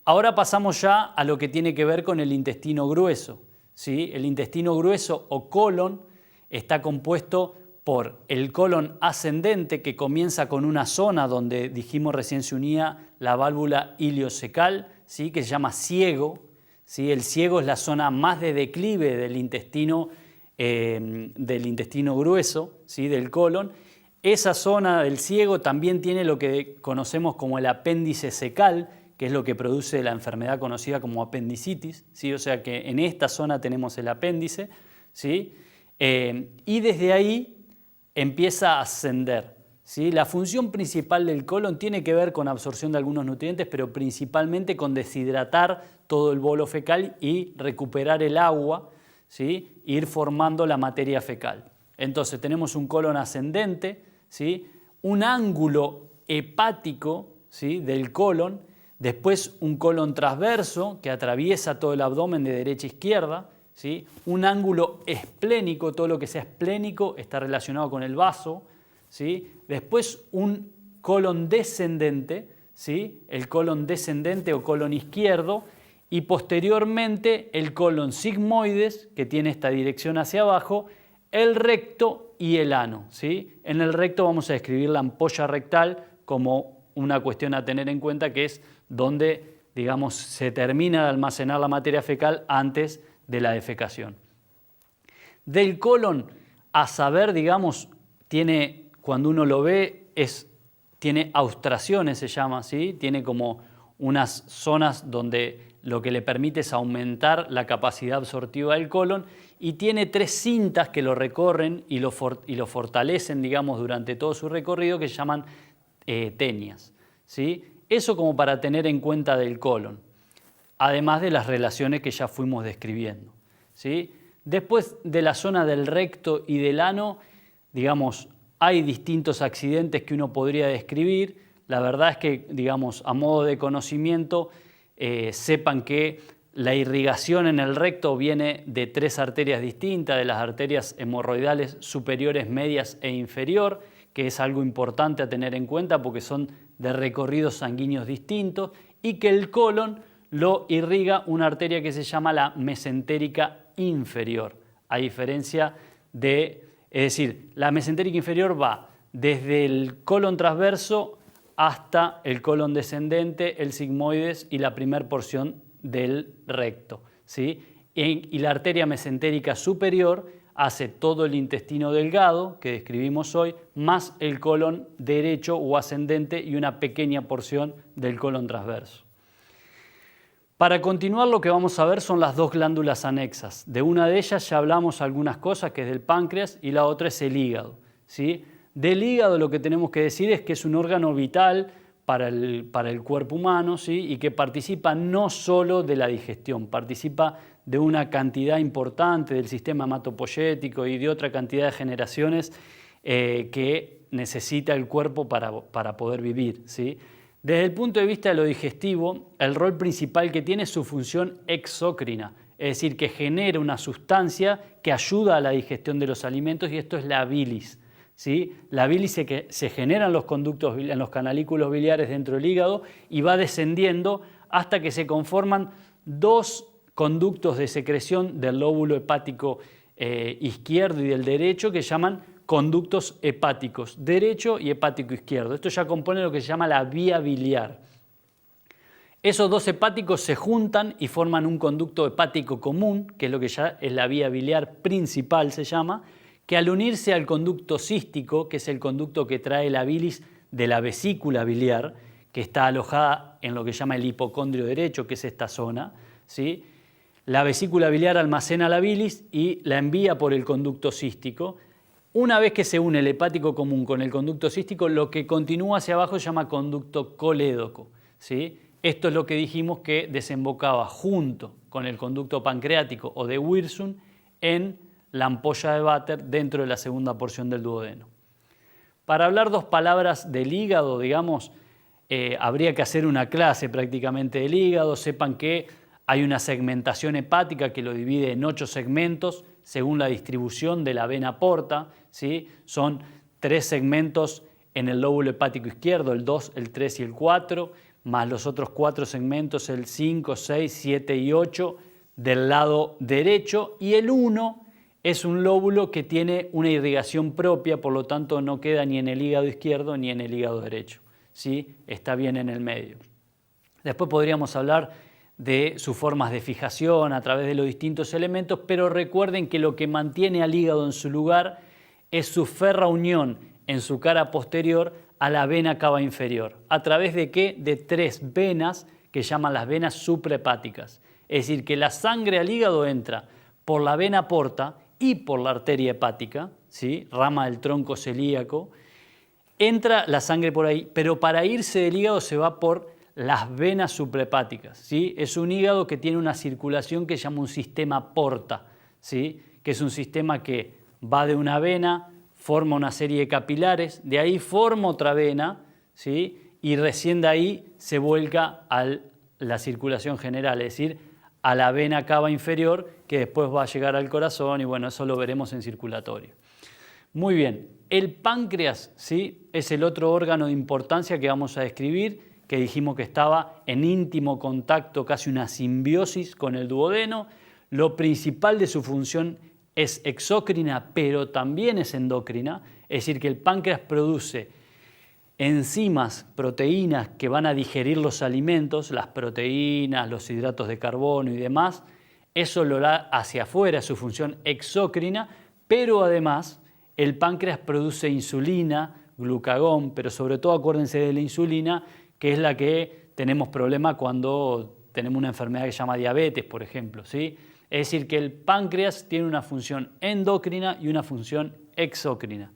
Ahora pasamos ya a lo que tiene que ver con el intestino grueso, ¿sí? El intestino grueso o colon está compuesto por el colon ascendente, que comienza con una zona donde dijimos recién se unía la válvula iliocecal, ¿sí? Que se llama ciego, ¿sí? El ciego es la zona más de declive del intestino grueso, ¿sí? Del colon. Esa zona del ciego también tiene lo que conocemos como el apéndice cecal, que es lo que produce la enfermedad conocida como apendicitis, ¿sí? O sea que en esta zona tenemos el apéndice, ¿sí? Y desde ahí empieza a ascender, ¿sí? La función principal del colon tiene que ver con absorción de algunos nutrientes, pero principalmente con deshidratar todo el bolo fecal y recuperar el agua, ¿sí? Ir formando la materia fecal. Entonces tenemos un colon ascendente, ¿sí? Un ángulo hepático, ¿sí? Del colon, después un colon transverso que atraviesa todo el abdomen de derecha a izquierda, ¿sí? Un ángulo esplénico, todo lo que sea esplénico está relacionado con el vaso, ¿sí? Después un colon descendente, ¿sí? El colon descendente o colon izquierdo, y posteriormente el colon sigmoides, que tiene esta dirección hacia abajo, el recto y el ano, ¿sí? En el recto vamos a describir la ampolla rectal como una cuestión a tener en cuenta, que es donde, digamos, se termina de almacenar la materia fecal antes de la defecación. Del colon a saber, digamos, tiene, cuando uno lo ve, tiene austraciones, se llama, ¿sí? Tiene como unas zonas donde lo que le permite es aumentar la capacidad absortiva del colon, y tiene 3 cintas que lo recorren y lo fortalecen, digamos, durante todo su recorrido, que se llaman tenias, ¿sí? Eso como para tener en cuenta del colon, además de las relaciones que ya fuimos describiendo, ¿sí? Después de la zona del recto y del ano, digamos, hay distintos accidentes que uno podría describir. La verdad es que, digamos, a modo de conocimiento, sepan que la irrigación en el recto viene de 3 arterias distintas, de las arterias hemorroidales superiores, medias e inferior, que es algo importante a tener en cuenta porque son de recorridos sanguíneos distintos, y que el colon lo irriga una arteria que se llama la mesentérica inferior, a diferencia de, es decir, la mesentérica inferior va desde el colon transverso hasta el colon descendente, el sigmoides y la primera porción del recto, ¿sí? Y la arteria mesentérica superior hace todo el intestino delgado que describimos hoy, más el colon derecho o ascendente y una pequeña porción del colon transverso. Para continuar, lo que vamos a ver son las 2 glándulas anexas. De una de ellas ya hablamos algunas cosas, que es del páncreas, y la otra es el hígado, ¿sí? Del hígado lo que tenemos que decir es que es un órgano vital para el cuerpo humano, ¿sí? Y que participa no solo de la digestión, participa de una cantidad importante del sistema hematopoyético y de otra cantidad de generaciones que necesita el cuerpo para poder vivir, ¿sí? Desde el punto de vista de lo digestivo, el rol principal que tiene es su función exócrina, es decir, que genera una sustancia que ayuda a la digestión de los alimentos, y esto es la bilis, ¿sí? La bilis se genera en los conductos, en los canalículos biliares dentro del hígado, y va descendiendo hasta que se conforman 2 conductos de secreción del lóbulo hepático izquierdo y del derecho, que llaman conductos hepáticos derecho y hepático izquierdo. Esto ya compone lo que se llama la vía biliar. Esos 2 hepáticos se juntan y forman un conducto hepático común, que es lo que ya es la vía biliar principal, se llama, que al unirse al conducto cístico, que es el conducto que trae la bilis de la vesícula biliar, que está alojada en lo que se llama el hipocondrio derecho, que es esta zona, ¿sí? La vesícula biliar almacena la bilis y la envía por el conducto cístico. Una vez que se une el hepático común con el conducto cístico, lo que continúa hacia abajo se llama conducto colédoco, ¿sí? Esto es lo que dijimos que desembocaba junto con el conducto pancreático o de Wirsung en la ampolla de Vater dentro de la segunda porción del duodeno. Para hablar 2 palabras del hígado, digamos, habría que hacer una clase prácticamente del hígado. Sepan que hay una segmentación hepática que lo divide en 8 segmentos según la distribución de la vena porta, ¿sí? Son 3 segmentos en el lóbulo hepático izquierdo, el 2, el 3 y el 4, más los otros 4 segmentos, el 5, 6, 7 y 8 del lado derecho, y el 1 es un lóbulo que tiene una irrigación propia, por lo tanto no queda ni en el hígado izquierdo ni en el hígado derecho, ¿sí? Está bien en el medio. Después podríamos hablar de sus formas de fijación a través de los distintos elementos, pero recuerden que lo que mantiene al hígado en su lugar es su férrea unión en su cara posterior a la vena cava inferior. ¿A través de qué? De 3 venas que llaman las venas suprahepáticas. Es decir, que la sangre al hígado entra por la vena porta y por la arteria hepática, ¿sí? Rama del tronco celíaco. Entra la sangre por ahí, pero para irse del hígado se va por las venas suprahepáticas, ¿sí? Es un hígado que tiene una circulación que se llama un sistema porta, ¿sí? Que es un sistema que va de una vena, forma una serie de capilares, de ahí forma otra vena, ¿sí? Y recién de ahí se vuelca a la circulación general, es decir, a la vena cava inferior, que después va a llegar al corazón, y bueno, eso lo veremos en circulatorio. Muy bien, el páncreas, ¿sí? Es el otro órgano de importancia que vamos a describir, que dijimos que estaba en íntimo contacto, casi una simbiosis con el duodeno. Lo principal de su función es exócrina, pero también es endocrina, es decir, que el páncreas produce enzimas, proteínas que van a digerir los alimentos, las proteínas, los hidratos de carbono y demás. Eso lo da hacia afuera, su función exócrina, pero además el páncreas produce insulina, glucagón, pero sobre todo acuérdense de la insulina, que es la que tenemos problema cuando tenemos una enfermedad que se llama diabetes, por ejemplo, ¿sí? Es decir, que el páncreas tiene una función endocrina y una función exócrina.